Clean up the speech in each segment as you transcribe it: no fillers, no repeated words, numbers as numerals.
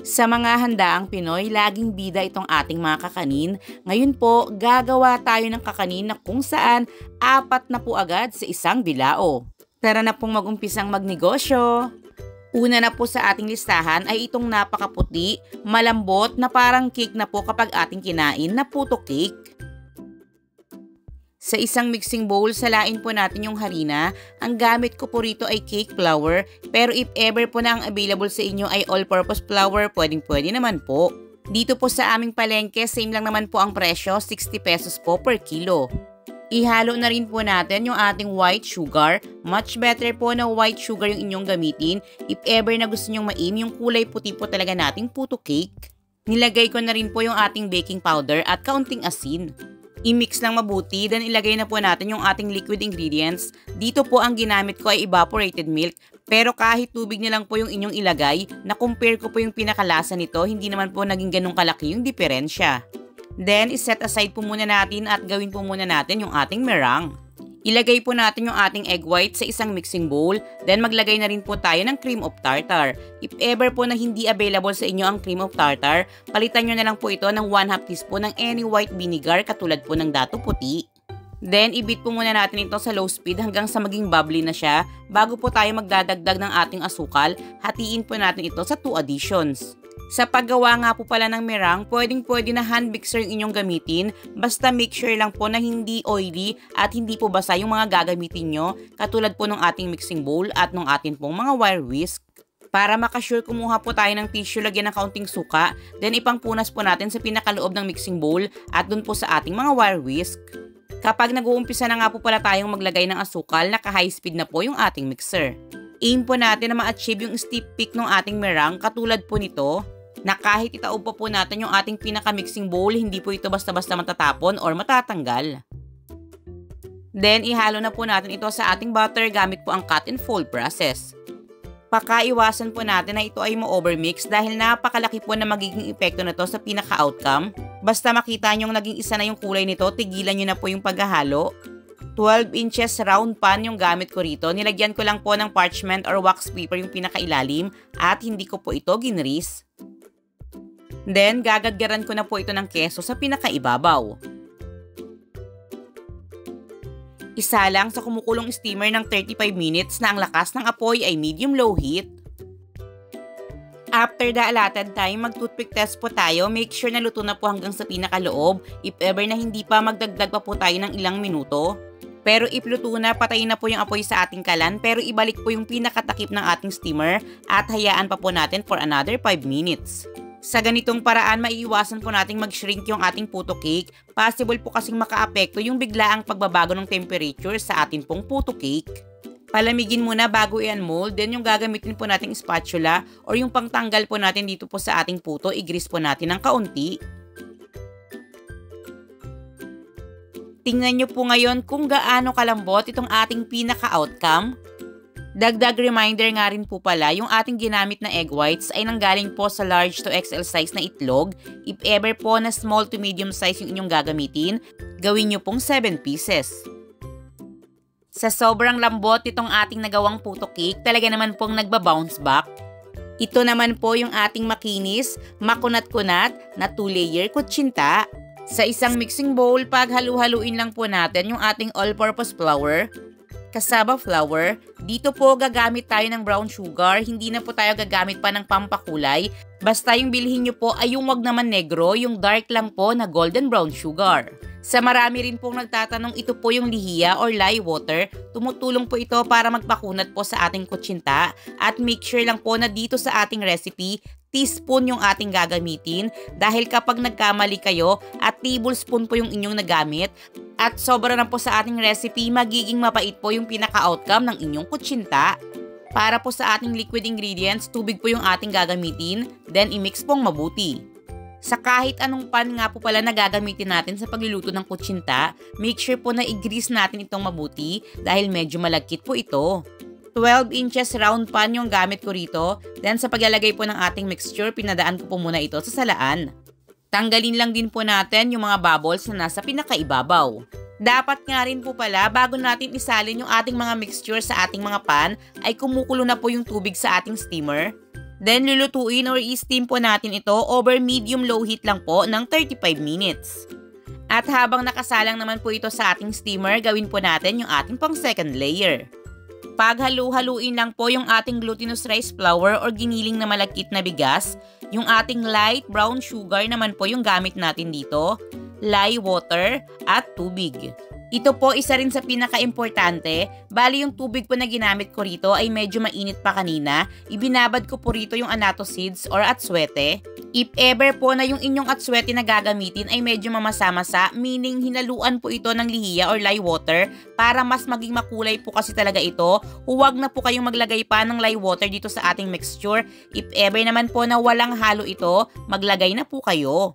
Sa mga handaang Pinoy, laging bida itong ating mga kakanin. Ngayon po, gagawa tayo ng kakanin na kung saan apat na po agad sa isang bilao. Tara na pong mag-umpisang magnegosyo. Una na po sa ating listahan ay itong napakaputi, malambot na parang cake na po kapag ating kinain na puto cake. Sa isang mixing bowl, salain po natin yung harina. Ang gamit ko po rito ay cake flour, pero if ever po na ang available sa inyo ay all-purpose flour, pwedeng-pwede naman po. Dito po sa aming palengke, same lang naman po ang presyo, 60 pesos po per kilo. Ihalo na rin po natin yung ating white sugar. Much better po na white sugar yung inyong gamitin if ever na gusto nyong maim yung kulay puti po talaga nating puto cake. Nilagay ko na rin po yung ating baking powder at kaunting asin. I-mix lang mabuti, then ilagay na po natin yung ating liquid ingredients. Dito po ang ginamit ko ay evaporated milk, pero kahit tubig na lang po yung inyong ilagay, na-compare ko po yung pinakalasa nito, hindi naman po naging ganun kalaki yung diferensya. Then, iset aside po muna natin at gawin po muna natin yung ating meringue. Ilagay po natin yung ating egg white sa isang mixing bowl, then maglagay na rin po tayo ng cream of tartar. If ever po na hindi available sa inyo ang cream of tartar, palitan nyo na lang po ito ng 1/2 teaspoon ng any white vinegar katulad po ng dato puti. Then, i-beat po muna natin ito sa low speed hanggang sa maging bubbly na siya. Bago po tayo magdadagdag ng ating asukal, hatiin po natin ito sa 2 additions. Sa paggawa nga po pala ng meringue, pwedeng-pwede na hand mixer yung inyong gamitin. Basta make sure lang po na hindi oily at hindi po basa yung mga gagamitin nyo, katulad po ng ating mixing bowl at ng atin pong mga wire whisk. Para makasure, kumuha po tayo ng tissue, lagyan ng kaunting suka, then ipangpunas po natin sa pinakaloob ng mixing bowl at dun po sa ating mga wire whisk. Kapag nag-uumpisa na nga po pala tayong maglagay ng asukal, naka-high speed na po yung ating mixer. Aim po natin na ma-achieve yung steep peak ng ating meringue, katulad po nito, na kahit itaob pa po natin yung ating pinaka-mixing bowl, hindi po ito basta-basta matatapon or matatanggal. Then, ihalo na po natin ito sa ating butter gamit po ang cut and fold process. Pakaiwasan po natin na ito ay ma-overmix dahil napakalaki po na magiging epekto na to sa pinaka-outcome. Basta makita nyong naging isa na yung kulay nito, tigilan nyo na po yung paghahalo. 12 inches round pan yung gamit ko rito. Nilagyan ko lang po ng parchment or wax paper yung pinakailalim at hindi ko po ito ginrease. Then, gagadgaran ko na po ito ng keso sa pinakaibabaw. Isa lang sa kumukulong steamer ng 35 minutes na ang lakas ng apoy ay medium-low heat. After the allotted time, mag-toothpick test po tayo. Make sure na luto na po hanggang sa pinakaloob. If ever na hindi pa, magdagdag pa po tayo ng ilang minuto. Pero if luto na, patayin na po yung apoy sa ating kalan, pero ibalik po yung pinakatakip ng ating steamer at hayaan pa po natin for another 5 minutes. Sa ganitong paraan, maiiwasan po nating mag-shrink yung ating puto cake. Possible po kasing makaapekto yung biglaang pagbabago ng temperature sa atin pong puto cake. Palamigin muna bago i-unmold, then yung gagamitin po nating spatula or yung pangtanggal po natin dito po sa ating puto, i-grease po natin ng kaunti. Tingnan nyo po ngayon kung gaano kalambot itong ating pinaka-outcome. Dagdag reminder nga rin po pala, yung ating ginamit na egg whites ay nanggaling po sa large to XL size na itlog. If ever po na small to medium size yung inyong gagamitin, gawin nyo pong 7 pieces. Sa sobrang lambot itong ating nagawang puto cake, talaga naman pong nagba-bounce back. Ito naman po yung ating makinis, makunat-kunat na 2-layer kutsinta. Sa isang mixing bowl, paghalu-haluin lang po natin yung ating all-purpose flour, cassava flour. Dito po gagamit tayo ng brown sugar, hindi na po tayo gagamit pa ng pampakulay. Basta yung bilhin nyo po ay yung wag naman negro, yung dark lang po na golden brown sugar. Sa marami rin pong nagtatanong, ito po yung lihiya or lye water. Tumutulong po ito para magpakunat po sa ating kutsinta. At make sure lang po na dito sa ating recipe, teaspoon yung ating gagamitin dahil kapag nagkamali kayo at tablespoon po yung inyong nagamit at sobra na po sa ating recipe, magiging mapait po yung pinaka-outcome ng inyong kutsinta. Para po sa ating liquid ingredients, tubig po yung ating gagamitin, then i-mix pong mabuti. Sa kahit anong pan nga po pala na gagamitin natin sa pagluluto ng kutsinta, make sure po na i-grease natin itong mabuti dahil medyo malagkit po ito. 12 inches round pan yung gamit ko rito. Then sa paglalagay po ng ating mixture, pinadaan ko po muna ito sa salaan. Tanggalin lang din po natin yung mga bubbles na nasa pinakaibabaw. Dapat nga rin po pala, bago natin isalin yung ating mga mixture sa ating mga pan, ay kumukulo na po yung tubig sa ating steamer. Then lulutuin or i-steam po natin ito over medium-low heat lang po ng 35 minutes. At habang nakasalang naman po ito sa ating steamer, gawin po natin yung ating pang second layer. Paghalu-haluin lang po yung ating glutinous rice flour or giniling na malagkit na bigas, yung ating light brown sugar naman po yung gamit natin dito, lye water at tubig. Ito po isa rin sa pinaka-importante, bali yung tubig po na ginamit ko rito ay medyo mainit pa kanina, ibinabad ko po rito yung annatto seeds or atswete. If ever po na yung inyong atswete na gagamitin ay medyo mamasa-masa, meaning hinaluan po ito ng lihiya or lye water para mas maging makulay po kasi talaga ito, huwag na po kayong maglagay pa ng lye water dito sa ating mixture. If ever naman po na walang halo ito, maglagay na po kayo.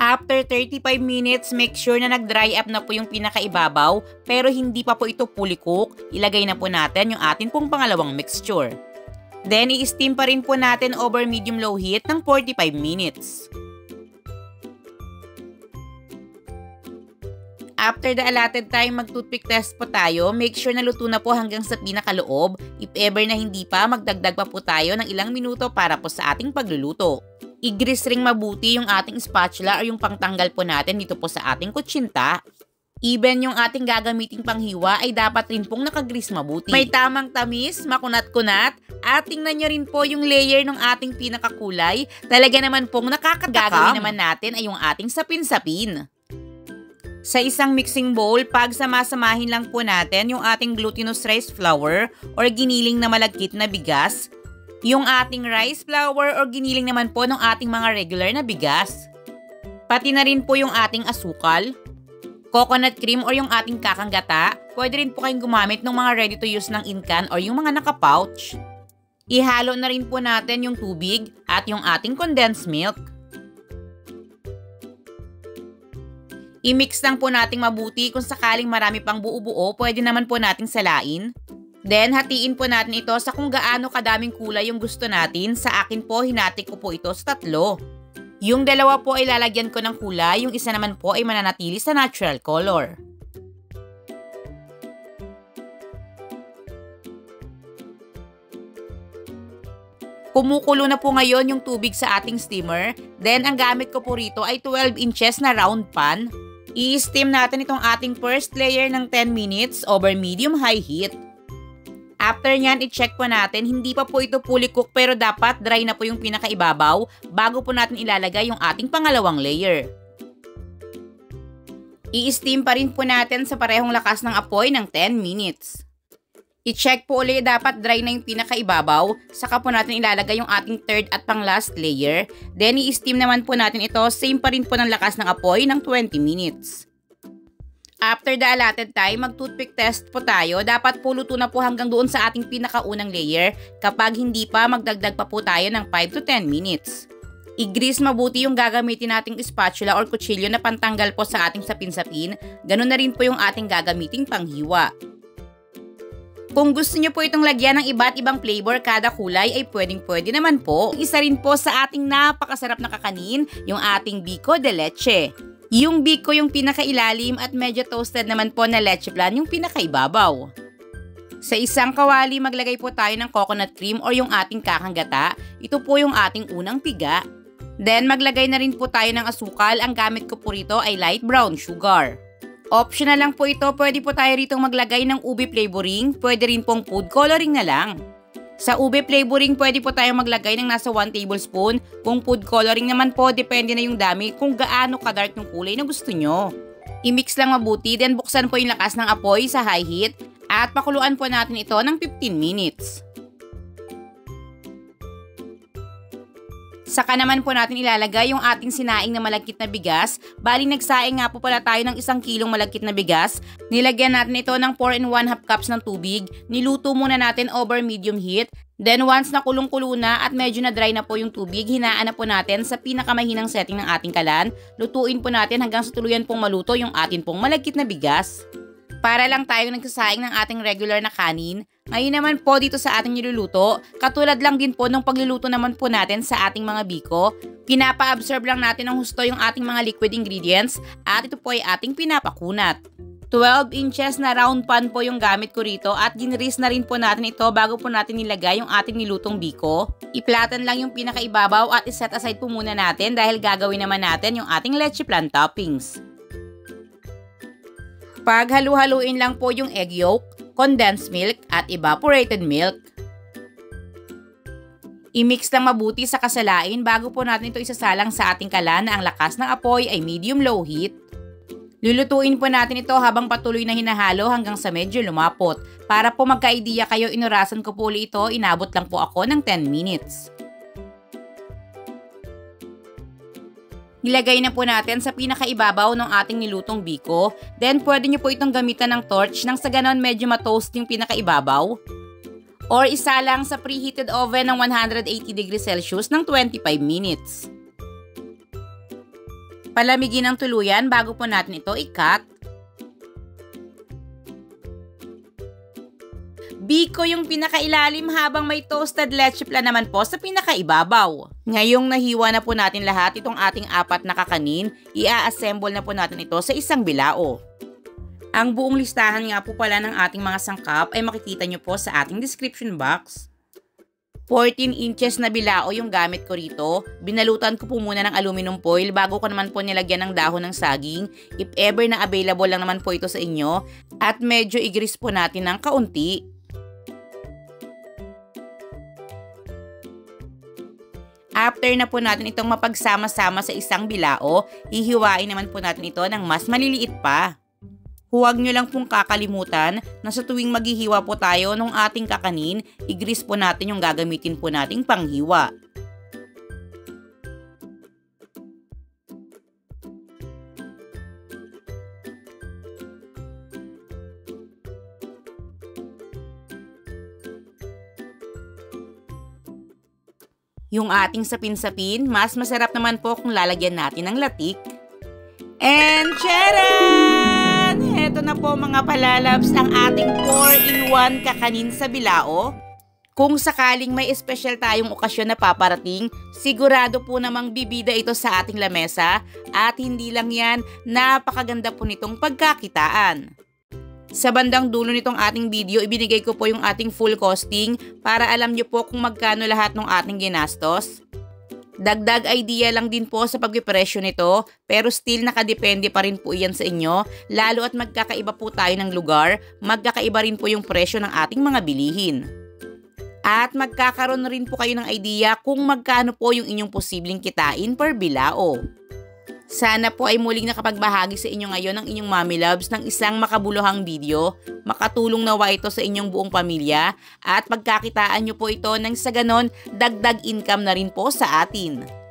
After 35 minutes, make sure na nag-dry up na po yung pinakaibabaw pero hindi pa po ito fully cook. Ilagay na po natin yung atin pong pangalawang mixture. Then, i-steam pa rin po natin over medium-low heat ng 45 minutes. After the allotted time, mag-toothpick test po tayo. Make sure na luto na po hanggang sa pinakaloob. If ever na hindi pa, magdagdag pa po tayo ng ilang minuto para po sa ating pagluluto. I-grease ring mabuti yung ating spatula o yung pangtanggal po natin dito po sa ating kutsinta. Even yung ating gagamiting panghiwa ay dapat rin pong nakagrease mabuti. May tamang tamis, makunat-kunat, at tingnan nyo rin po yung layer ng ating pinakakulay. Talaga naman pong nakakatakam. Naman natin ay yung ating sapin-sapin. Sa isang mixing bowl, pagsamasamahin lang po natin yung ating glutinous rice flour or giniling na malagkit na bigas, yung ating rice flour o giniling naman po ng ating mga regular na bigas. Pati na rin po yung ating asukal, coconut cream o yung ating kakanggata. Pwede rin po kayong gumamit ng mga ready to use ng incan or yung mga naka-pouch. Ihalo na rin po natin yung tubig at yung ating condensed milk. I-mix lang po nating mabuti. Kung sakaling marami pang buo-buo, pwede naman po nating salain. Then, hatiin po natin ito sa kung gaano kadaming kulay yung gusto natin. Sa akin po, hinati ko po ito sa 3. Yung dalawa po ay lalagyan ko ng kulay, yung isa naman po ay mananatili sa natural color. Kumukulo na po ngayon yung tubig sa ating steamer. Then, ang gamit ko po rito ay 12 inches na round pan. I-steam natin itong ating first layer ng 10 minutes over medium-high heat. After nyan, i-check po natin, hindi pa po ito fully cook pero dapat dry na po yung pinakaibabaw bago po natin ilalagay yung ating pangalawang layer. I-steam pa rin po natin sa parehong lakas ng apoy ng 10 minutes. I-check po ulit, dapat dry na yung pinakaibabaw, saka po natin ilalagay yung ating third at pang last layer. Then, i-steam naman po natin ito, same pa rin po ng lakas ng apoy ng 20 minutes. After the allotted time, mag-toothpick test po tayo. Dapat po luto na po hanggang doon sa ating pinakaunang layer. Kapag hindi pa, magdagdag pa po tayo ng 5 to 10 minutes. I-grease mabuti yung gagamitin nating spatula or kutsilyo na pantanggal po sa ating sapin-sapin. Ganun na rin po yung ating gagamiting panghiwa. Kung gusto nyo po itong lagyan ng iba't ibang flavor kada kulay ay pwedeng-pwede naman po. Isa rin po sa ating napakasarap na kakanin, yung ating biko de leche. Yung biko yung pinakailalim at medyo toasted naman po na leche flan yung pinakaibabaw. Sa isang kawali maglagay po tayo ng coconut cream or yung ating kakanggata. Ito po yung ating unang piga. Then maglagay na rin po tayo ng asukal. Ang gamit ko po rito ay light brown sugar. Optional lang po ito, pwede po tayo ritong maglagay ng ube flavoring, pwede rin pong food coloring na lang. Sa ube flavoring, pwede po tayong maglagay ng nasa 1 tablespoon. Kung food coloring naman po, depende na yung dami kung gaano ka-dark yung kulay na gusto nyo. I-mix lang mabuti, then buksan po yung lakas ng apoy sa high heat at pakuluan po natin ito ng 15 minutes. Saka naman po natin ilalagay yung ating sinaing na malagkit na bigas. Bali nagsaing nga po pala tayo ng 1 kilong malagkit na bigas. Nilagyan natin ito ng 4 and 1/2 cups ng tubig. Niluto muna natin over medium heat. Then once na kulong-kulo na at medyo na dry na po yung tubig, hinaan na po natin sa pinakamahinang setting ng ating kalan. Lutuin po natin hanggang sa tuluyan pong maluto yung ating pong malagkit na bigas. Para lang tayo nagsasaing ng ating regular na kanin. Ngayon naman po dito sa ating niluluto, katulad lang din po nung pagluluto naman po natin sa ating mga biko, pinapa-absorb lang natin ng husto yung ating mga liquid ingredients at ito po ay ating pinapakunat. 12 inches na round pan po yung gamit ko rito at ginris na rin po natin ito bago po natin nilagay yung ating nilutong biko. Iplatan lang yung pinakaibabaw at iset aside po muna natin dahil gagawin naman natin yung ating leche flan toppings. Paghalu-haluin lang po yung egg yolk, condensed milk at evaporated milk. I-mix lang mabuti sa kasalain bago po natin ito isasalang sa ating kalan na ang lakas ng apoy ay medium-low heat. Lulutuin po natin ito habang patuloy na hinahalo hanggang sa medyo lumapot. Para po magka-idea kayo, inurasan ko po ulit ito, inabot lang po ako ng 10 minutes. Nilagay na po natin sa pinakaibabaw ng ating nilutong biko. Then pwede nyo po itong gamitan ng torch nang sa ganon medyo matoast yung pinakaibabaw. Or isa lang sa preheated oven ng 180 degrees Celsius ng 25 minutes. Palamigin ng tuluyan bago po natin ito i-cut. Biko yung pinakailalim habang may toasted leche flan naman po sa pinakaibabaw. Ngayong nahiwa na po natin lahat itong ating 4 na kakanin, i-assemble na po natin ito sa isang bilao. Ang buong listahan nga po pala ng ating mga sangkap ay makikita nyo po sa ating description box. 14 inches na bilao yung gamit ko rito. Binalutan ko po muna ng aluminum foil bago ko naman po nilagyan ng dahon ng saging. If ever na available lang naman po ito sa inyo. At medyo i-grease po natin ng kaunti. After na po natin itong mapagsama-sama sa isang bilao, hihiwain naman po natin ito ng mas maliliit pa. Huwag nyo lang pong kakalimutan na sa tuwing maghihiwa po tayo ng ating kakanin, i-grease po natin yung gagamitin po nating panghiwa. Yung ating sapin-sapin, mas masarap naman po kung lalagyan natin ng latik. And charan! Heto na po mga palalabs ang ating 4-in-1 kakanin sa bilao. Kung sakaling may espesyal tayong okasyon na paparating, sigurado po namang bibida ito sa ating lamesa at hindi lang yan, napakaganda po nitong pagkakitaan. Sa bandang dulo nitong ating video, ibinigay ko po yung ating full costing para alam nyo po kung magkano lahat ng ating ginastos. Dagdag idea lang din po sa pagpipresyo nito, pero still nakadepende pa rin po iyan sa inyo, lalo at magkakaiba po tayo ng lugar, magkakaiba rin po yung presyo ng ating mga bilihin. At magkakaroon rin po kayo ng idea kung magkano po yung inyong posibleng kitain per bilao. Sana po ay muling nakapagbahagi sa inyo ngayon ng inyong Mommy Loves ng isang makabuluhang video, makatulong nawa ito sa inyong buong pamilya at pagkakitaan nyo po ito nang sa ganon dagdag income na rin po sa atin.